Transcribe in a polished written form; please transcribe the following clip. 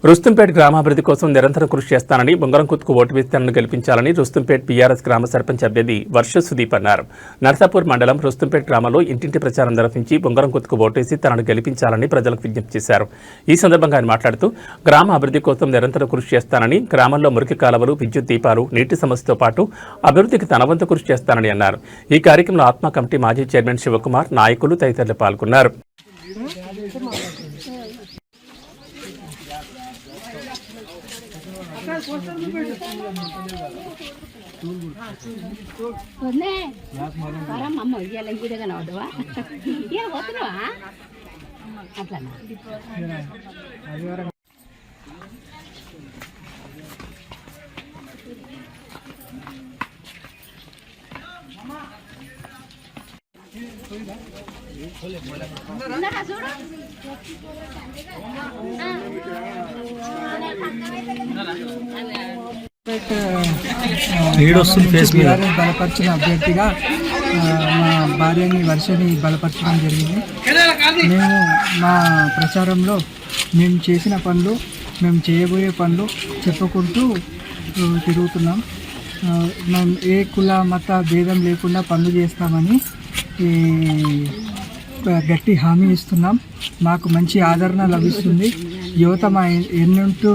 రుస్తుంపేట్ గ్రామాభివృద్ధి కోసం నిరంతరం కృషి చేస్తానని బొంగరంకుత్కు ఓటు వేసి తనను గెలిపించాలని రుస్తుంపేట్ పీఆర్ఎస్ గ్రామ సర్పంచ్ అభ్యర్థి వర్ష సుదీప్ అన్నారు. నర్సాపూర్ మండలం రుస్తుంపేట్ గ్రామంలో ఇంటింటి ప్రచారం నిర్వహించి బొంగరంకుత్కు ఓటేసి తనను గెలిపించాలని ప్రజలకు విజ్ఞప్తి చేశారు. ఈ సందర్భంగా ఆయన మాట్లాడుతూ గ్రామ అభివృద్ధి కోసం నిరంతరం కృషి చేస్తానని, గ్రామంలో మురికి కాలువలు, విద్యుత్ దీపాలు, నీటి సమస్యతో పాటు అభివృద్ధికి తన వంతు కృషి చేస్తానని అన్నారు. ఈ కార్యక్రమంలో ఆత్మ కమిటీ మాజీ చైర్మన్ శివకుమార్, నాయకులు తదితరులు పాల్గొన్నారు. అమ్మ ఇవాళ ఇంటిగా కనవద్దువా ఏ పోతున్నావా అట్లా చూడు బలపరిచిన అభ్యర్థిగా మా భార్యని వర్షని బలపరచడం జరిగింది. మేము మా ప్రచారంలో మేము చేసిన పనులు, మేము చేయబోయే పనులు చెప్పుకుంటూ తిరుగుతున్నాం. మేము ఏ కుల మత భేదం లేకుండా పనులు చేస్తామని గట్టి హామీ ఇస్తున్నాం. మాకు మంచి ఆదరణ లభిస్తుంది. యువత మా ఎన్నుంటూ